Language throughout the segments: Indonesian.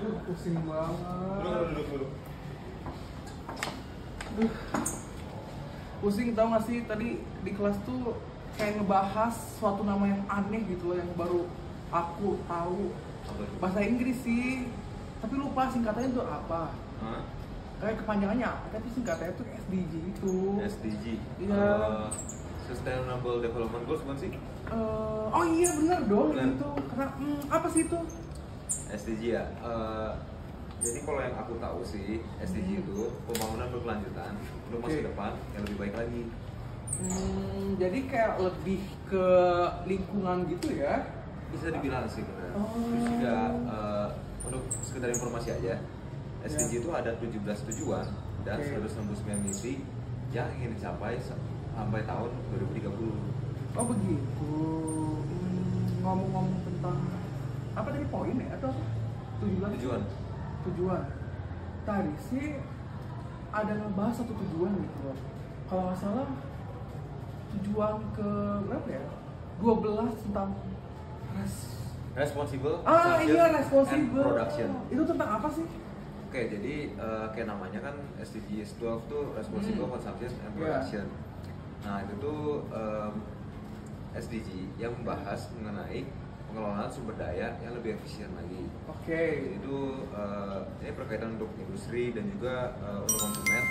Pusing banget. Duduk. Pusing, tau gak sih tadi di kelas tuh kayak ngebahas suatu nama yang aneh gitu loh, yang baru aku tahu. Bahasa Inggris sih, tapi lupa singkatannya tuh apa. Kayak kepanjangannya apa, tapi singkatannya tuh SDG itu. SDG? Iya. Sustainable Development Goals bukan sih? Oh iya benar dong, Bener. itu. Karena apa sih itu? SDG ya? Jadi kalau yang aku tahu sih, SDG itu pembangunan berkelanjutan untuk masa depan yang lebih baik lagi. Jadi kayak lebih ke lingkungan gitu ya? Bisa dibilang sih benar. Oh. Terus juga untuk sekedar informasi aja, SDG itu ada 17 tujuan dan 169 misi yang ingin dicapai sampai tahun 2030. Oh begitu. Ngomong-ngomong tentang apa tadi, poin ya atau apa? Tujuan. Tadi sih ada ngebahas satu tujuan gitu loh. Kalau nggak salah tujuan ke berapa ya? 12 tentang Responsible responsible and production. Itu tentang apa sih? Oke, jadi kayak namanya kan SDGs 12 tuh Responsible Consumption and Production. Nah itu tuh SDG yang membahas mengenai pengelolaan sumber daya yang lebih efisien lagi. Jadi itu ini berkaitan untuk industri dan juga untuk konsumen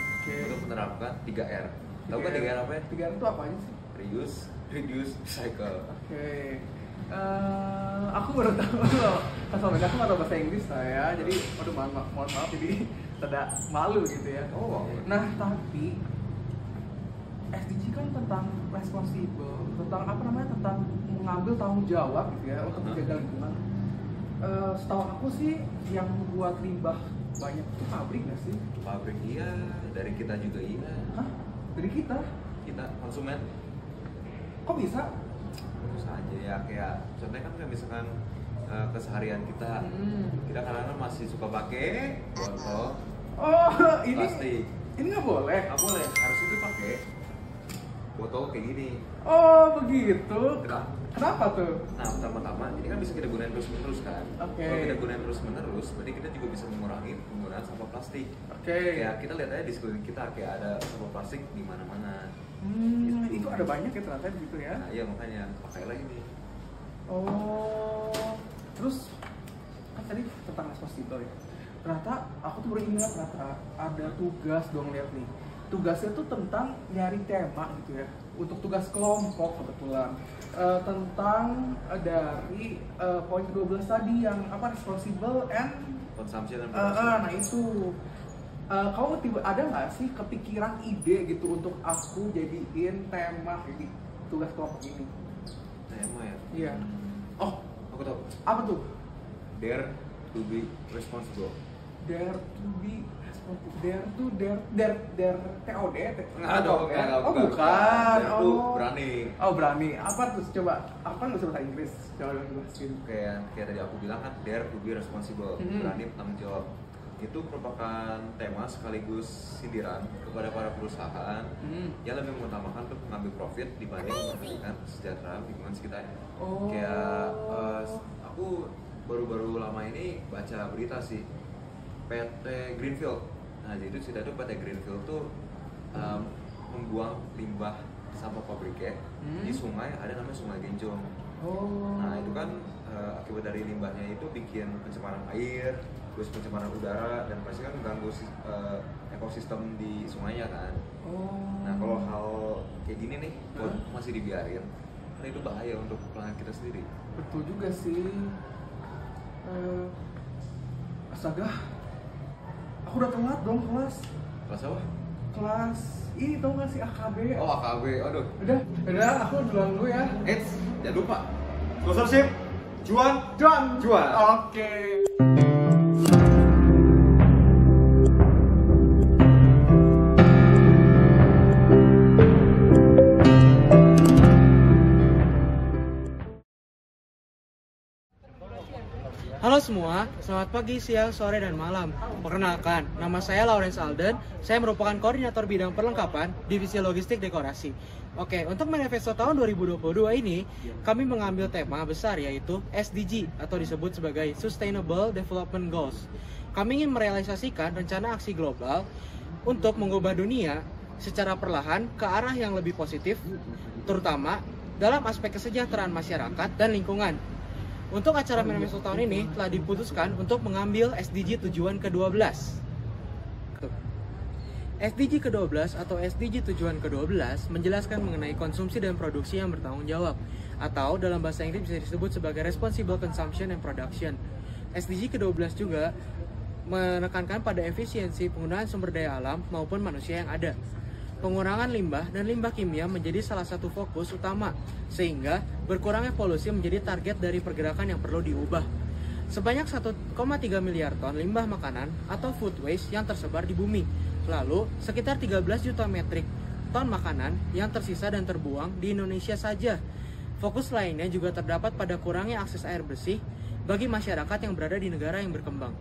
untuk menerapkan 3R. Tahu kan 3R apa ya? 3R itu apa aja sih? Reuse, Reduce, Recycle. Aku baru tahu loh. Aku nggak tahu bahasa Inggris saya, jadi mohon maaf jadi tidak malu gitu ya. Nah tapi SDG kan tentang responsible, tentang apa namanya, tentang mengambil tanggung jawab gitu ya untuk menjaga lingkungan. Setahu aku sih yang membuat limbah banyak itu pabrik nggak sih? Pabrik iya, dari kita juga iya. Hah? Dari kita Konsumen. Kok bisa? Terus aja ya, kayak contohnya kan kayak misalkan keseharian kita kadang-kadang masih suka pakai botol plastik. Ini nggak boleh. Nggak boleh, harus itu pakai botol kayak gini. Oh begitu. Kenapa tuh? Nah pertama-tama ini kan bisa kita gunain terus-menerus kan. Kalau kita gunain terus-menerus, berarti kita juga bisa mengurangi penggunaan sampah plastik. Kayak kita lihat aja di sekeliling kita kayak ada sampah plastik di mana-mana. Itu ada banyak ya ternyata gitu ya. Nah iya, makanya pakailah ini. Terus kan tadi tentang responsible ya. Ternyata aku tuh baru ingat, ternyata ada tugas dong, lihat nih. Tugasnya tuh tentang nyari tema gitu ya. Untuk tugas kelompok kebetulan. Tentang dari poin 12 tadi yang apa, responsible and consumption and production. Nah itu. Kamu ada nggak sih kepikiran ide gitu untuk aku jadiin tema di tugas kelompok ini? Tema ya? Iya. Aku tahu. Apa tuh? Dare to be responsible. Dare to be responsible. Dare TOD? Bukan. Dare to berani. Berani. Apa tuh? Coba. Aku kan nggak bisa bahasa Inggris. Coba jelasin. Kayak tadi aku bilang kan, dare to be responsible. Berani bertanggung jawab. Itu merupakan tema sekaligus sindiran kepada para perusahaan yang lebih mengutamakan untuk mengambil profit dibanding memperhatikan kesejahteraan lingkungan sekitar. Kayak aku baru-baru lama ini baca berita sih, PT Greenfield. Nah jadi cerita itu PT Greenfield tuh membuang limbah sampah pabriknya di sungai, ada namanya Sungai Gencong. Nah itu kan akibat dari limbahnya itu bikin pencemaran air, terus pencemaran udara, dan pasti kan mengganggu ekosistem di sungainya kan. Nah kalau hal kayak gini nih masih dibiarin, kan itu bahaya untuk planet kita sendiri. Betul juga sih. Astaga, aku udah telat dong kelas. Kelas apa? Kelas ini tau gak sih, AKB. AKB, aduh. Udah, aku duluan dulu ya. Jangan lupa sponsorship, cuan. Oke. Halo semua, selamat pagi, siang, sore, dan malam. Perkenalkan, nama saya Lawrence Alden. Saya merupakan koordinator bidang perlengkapan Divisi Logistik Dekorasi. Oke, untuk manifesto tahun 2022 ini, kami mengambil tema besar yaitu SDG atau disebut sebagai Sustainable Development Goals. Kami ingin merealisasikan rencana aksi global untuk mengubah dunia secara perlahan ke arah yang lebih positif, terutama dalam aspek kesejahteraan masyarakat dan lingkungan. Untuk acara manifesto tahun ini telah diputuskan untuk mengambil SDG tujuan ke-12. SDG ke-12 atau SDG tujuan ke-12 menjelaskan mengenai konsumsi dan produksi yang bertanggung jawab, atau dalam bahasa Inggris bisa disebut sebagai Responsible Consumption and Production. SDG ke-12 juga menekankan pada efisiensi penggunaan sumber daya alam maupun manusia yang ada. Pengurangan limbah dan limbah kimia menjadi salah satu fokus utama, sehingga berkurangnya polusi menjadi target dari pergerakan yang perlu diubah. Sebanyak 1,3 miliar ton limbah makanan atau food waste yang tersebar di bumi. Lalu, sekitar 13 juta metrik ton makanan yang tersisa dan terbuang di Indonesia saja. Fokus lainnya juga terdapat pada kurangnya akses air bersih bagi masyarakat yang berada di negara yang berkembang.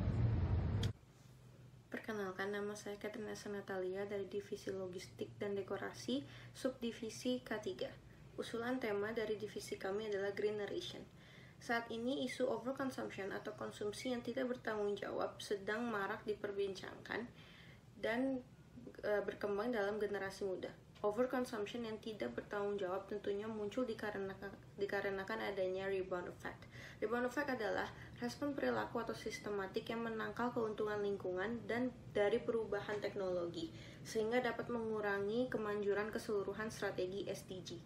Perkenalkan, nama saya Katrinasa Natalia dari Divisi Logistik dan Dekorasi, Subdivisi K3. Usulan tema dari divisi kami adalah Greeneration. Saat ini isu overconsumption atau konsumsi yang tidak bertanggung jawab sedang marak diperbincangkan dan berkembang dalam generasi muda. Overconsumption yang tidak bertanggung jawab tentunya muncul dikarenakan adanya rebound effect. Rebound effect adalah respon perilaku atau sistematik yang menangkal keuntungan lingkungan dan dari perubahan teknologi, sehingga dapat mengurangi kemanjuran keseluruhan strategi SDG.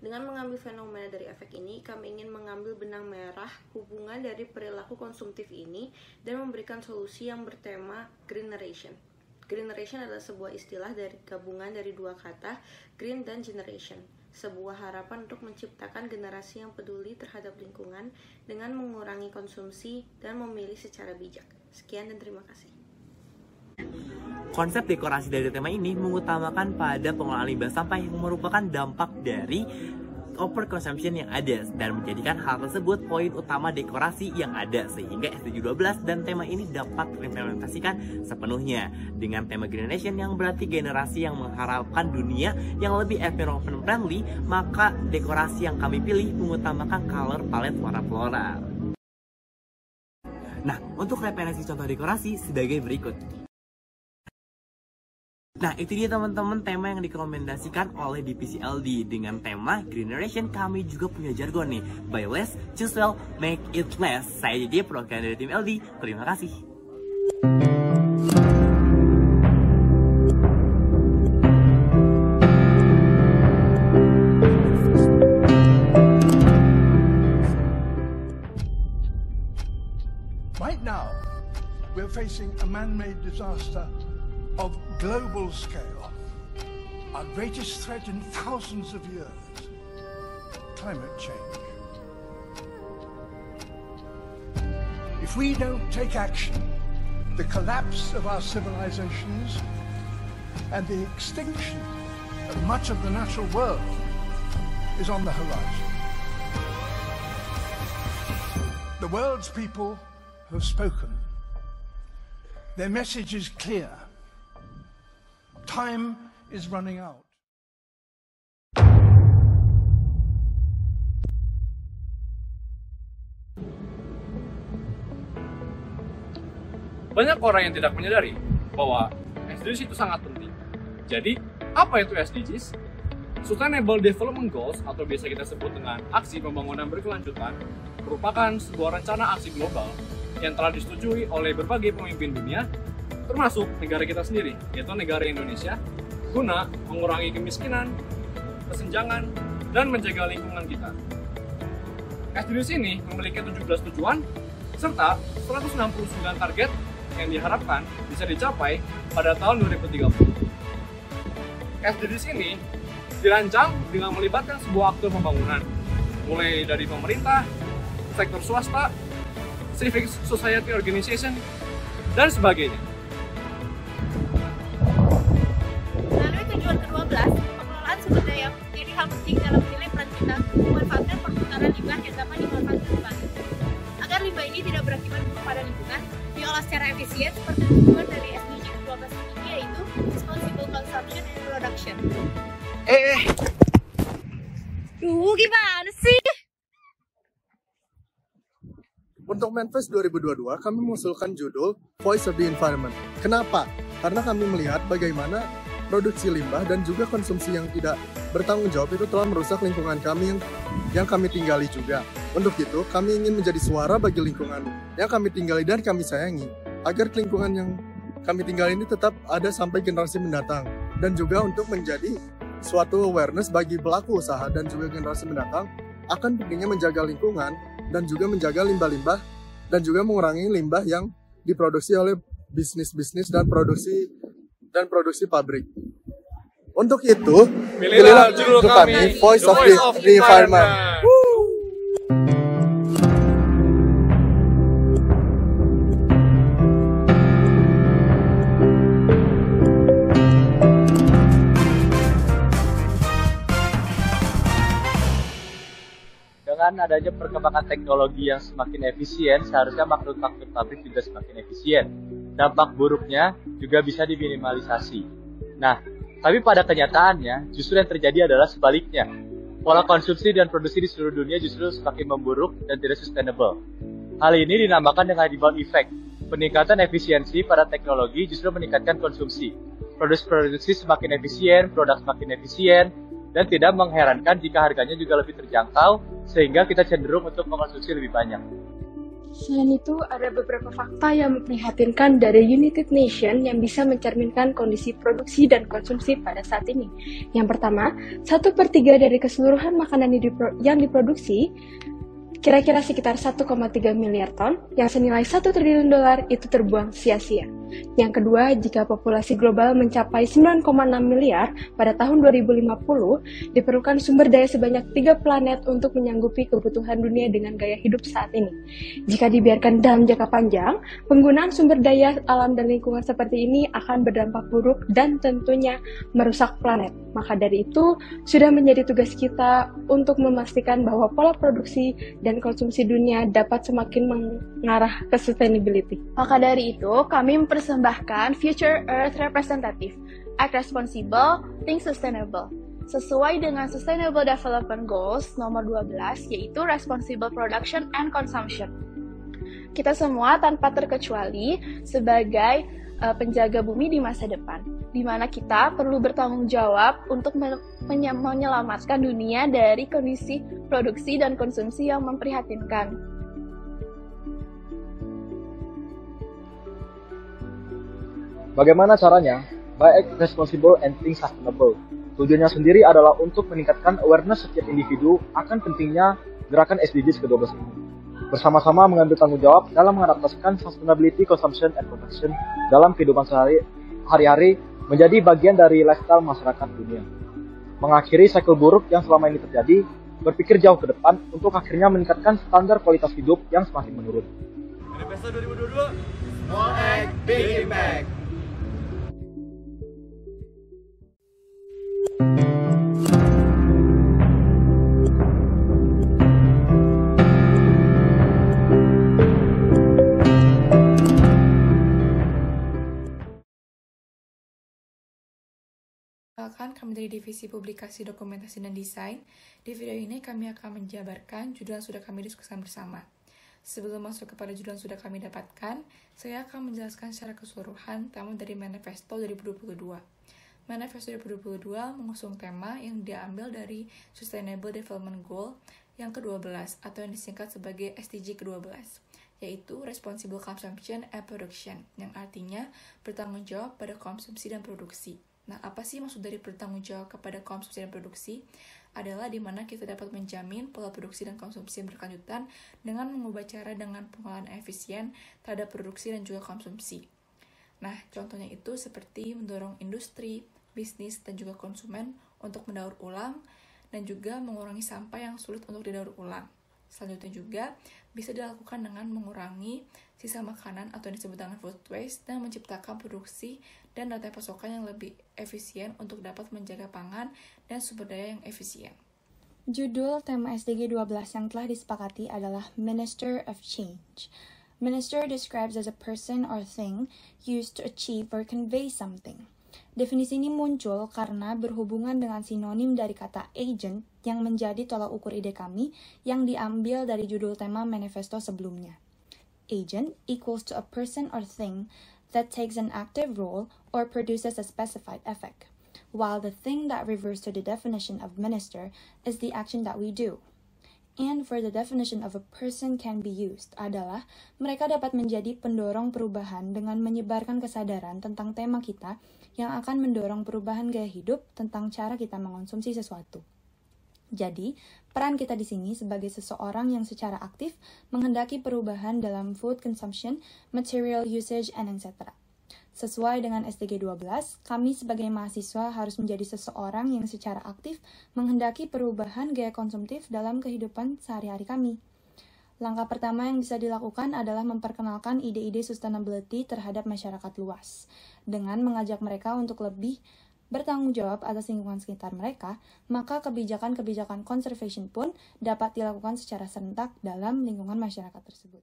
Dengan mengambil fenomena dari efek ini, kami ingin mengambil benang merah hubungan dari perilaku konsumtif ini dan memberikan solusi yang bertema Greeneration. Greeneration adalah sebuah istilah dari gabungan dari dua kata, green dan generation. Sebuah harapan untuk menciptakan generasi yang peduli terhadap lingkungan dengan mengurangi konsumsi dan memilih secara bijak. Sekian dan terima kasih. Konsep dekorasi dari tema ini mengutamakan pada pengelolaan limbah sampah yang merupakan dampak dari overconsumption yang ada dan menjadikan hal tersebut poin utama dekorasi yang ada, sehingga SDG 12 dan tema ini dapat diimplementasikan sepenuhnya. Dengan tema Greeneration yang berarti generasi yang mengharapkan dunia yang lebih environment friendly, maka dekorasi yang kami pilih mengutamakan color palette warna floral. Nah, untuk referensi contoh dekorasi sebagai berikut. Nah, itu dia teman-teman tema yang direkomendasikan oleh Divisi LD. Dengan tema Greeneration, kami juga punya jargon nih. Buy less, choose well, make it less. Saya JJ, perwakilan dari tim LD. Terima kasih. Right now, we're facing a man-made disaster of global scale, our greatest threat in thousands of years, climate change. If we don't take action, the collapse of our civilizations and the extinction of much of the natural world is on the horizon. The world's people have spoken. Their message is clear. Time is running out. Banyak orang yang tidak menyadari bahwa SDGs itu sangat penting. Jadi, apa itu SDGs? Sustainable Development Goals atau biasa kita sebut dengan Aksi Pembangunan Berkelanjutan merupakan sebuah rencana aksi global yang telah disetujui oleh berbagai pemimpin dunia, termasuk negara kita sendiri, yaitu negara Indonesia, guna mengurangi kemiskinan, kesenjangan, dan menjaga lingkungan kita. SDGs ini memiliki 17 tujuan, serta 169 target yang diharapkan bisa dicapai pada tahun 2030. SDGs ini dirancang dengan melibatkan sebuah aktor pembangunan, mulai dari pemerintah, sektor swasta, civic society organization, dan sebagainya. Melalui tujuan ke-12, pengelolaan sumber daya menjadi hal penting dalam menilai peran kita memanfaatkan perputaran limbah yang dapat dimanfaatkan kembali. Agar limbah ini tidak berakibat buruk pada lingkungan, diolah secara efisien seperti tujuan dari SDG ke-12 ini, yaitu Responsible Consumption and Production. Duh, gimana sih? Untuk Manifest 2022, kami mengusulkan judul Voice of the Environment. Kenapa? Karena kami melihat bagaimana produksi limbah dan juga konsumsi yang tidak bertanggung jawab itu telah merusak lingkungan kami yang kami tinggali juga. Untuk itu, kami ingin menjadi suara bagi lingkungan yang kami tinggali dan kami sayangi, agar lingkungan yang kami tinggali ini tetap ada sampai generasi mendatang. Dan juga untuk menjadi suatu awareness bagi pelaku usaha dan juga generasi mendatang akan pentingnya menjaga lingkungan dan juga menjaga limbah-limbah dan juga mengurangi limbah yang diproduksi oleh bisnis-bisnis dan produksi pabrik. Untuk itu, pilihlah judul kami Voice of the Environment. Dengan adanya perkembangan teknologi yang semakin efisien, seharusnya makhluk-makhluk pabrik juga semakin efisien. Dampak buruknya juga bisa diminimalisasi. Nah, tapi pada kenyataannya, justru yang terjadi adalah sebaliknya. Pola konsumsi dan produksi di seluruh dunia justru semakin memburuk dan tidak sustainable. Hal ini dinamakan dengan rebound effect. Peningkatan efisiensi pada teknologi justru meningkatkan konsumsi. Produksi semakin efisien, produk semakin efisien, dan tidak mengherankan jika harganya juga lebih terjangkau, sehingga kita cenderung untuk mengkonsumsi lebih banyak. Selain itu, ada beberapa fakta yang memprihatinkan dari United Nations yang bisa mencerminkan kondisi produksi dan konsumsi pada saat ini. Yang pertama, 1/3 dari keseluruhan makanan yang diproduksi kira-kira sekitar 1,3 miliar ton, yang senilai $1 triliun itu terbuang sia-sia. Yang kedua, jika populasi global mencapai 9,6 miliar pada tahun 2050, diperlukan sumber daya sebanyak 3 planet untuk menyanggupi kebutuhan dunia dengan gaya hidup saat ini. Jika dibiarkan dalam jangka panjang, penggunaan sumber daya alam dan lingkungan seperti ini akan berdampak buruk dan tentunya merusak planet. Maka dari itu, sudah menjadi tugas kita untuk memastikan bahwa pola produksi dan konsumsi dunia dapat semakin mengarah ke sustainability. Maka dari itu, kami mempersembahkan Future Earth Representative, Act Responsible, Think Sustainable, sesuai dengan Sustainable Development Goals nomor 12, yaitu Responsible Production and Consumption. Kita semua tanpa terkecuali sebagai penjaga bumi di masa depan, di mana kita perlu bertanggung jawab untuk menyelamatkan dunia dari kondisi produksi dan konsumsi yang memprihatinkan. Bagaimana caranya? By Act Responsible and Think Sustainable. Tujuannya sendiri adalah untuk meningkatkan awareness setiap individu akan pentingnya gerakan SDGs ke-12 ini. Bersama-sama mengambil tanggung jawab dalam mengadaptasikan sustainability, consumption, and production dalam kehidupan sehari-hari menjadi bagian dari lifestyle masyarakat dunia. Mengakhiri cycle buruk yang selama ini terjadi, berpikir jauh ke depan untuk akhirnya meningkatkan standar kualitas hidup yang semakin menurun. Manifesto 2022, Small Act, Big Impact. Kami dari Divisi Publikasi, Dokumentasi, dan Desain. Di video ini kami akan menjabarkan judul yang sudah kami diskusikan bersama. Sebelum masuk kepada judul yang sudah kami dapatkan, saya akan menjelaskan secara keseluruhan tema dari Manifesto 2022. Manifesto 2022 mengusung tema yang diambil dari Sustainable Development Goal yang ke-12 atau yang disingkat sebagai SDG ke-12, yaitu Responsible Consumption and Production, yang artinya bertanggung jawab pada konsumsi dan produksi. Nah, apa sih maksud dari bertanggung jawab kepada konsumsi dan produksi? Adalah di mana kita dapat menjamin pola produksi dan konsumsi yang berkelanjutan dengan mengubah cara dengan pengolahan efisien terhadap produksi dan juga konsumsi. Nah, contohnya itu seperti mendorong industri, bisnis, dan juga konsumen untuk mendaur ulang dan juga mengurangi sampah yang sulit untuk didaur ulang. Selanjutnya juga bisa dilakukan dengan mengurangi sisa makanan atau yang disebut dengan food waste dan menciptakan produksi dan rantai pasokan yang lebih efisien untuk dapat menjaga pangan dan sumber daya yang efisien. Judul tema SDG 12 yang telah disepakati adalah Minister of Change. Minister describes as a person or thing used to achieve or convey something. Definisi ini muncul karena berhubungan dengan sinonim dari kata agent yang menjadi tolak ukur ide kami yang diambil dari judul tema manifesto sebelumnya. Agent equals to a person or thing that takes an active role or produces a specified effect, while the thing that refers to the definition of minister is the action that we do. And for the definition of a person can be used adalah mereka dapat menjadi pendorong perubahan dengan menyebarkan kesadaran tentang tema kita yang akan mendorong perubahan gaya hidup tentang cara kita mengonsumsi sesuatu. Jadi, peran kita di sini sebagai seseorang yang secara aktif menghendaki perubahan dalam food consumption, material usage, and etc. Sesuai dengan SDG 12, kami sebagai mahasiswa harus menjadi seseorang yang secara aktif menghendaki perubahan gaya konsumtif dalam kehidupan sehari-hari kami. Langkah pertama yang bisa dilakukan adalah memperkenalkan ide-ide sustainability terhadap masyarakat luas, dengan mengajak mereka untuk lebih bertanggung jawab atas lingkungan sekitar mereka, maka kebijakan-kebijakan conservation pun dapat dilakukan secara serentak dalam lingkungan masyarakat tersebut.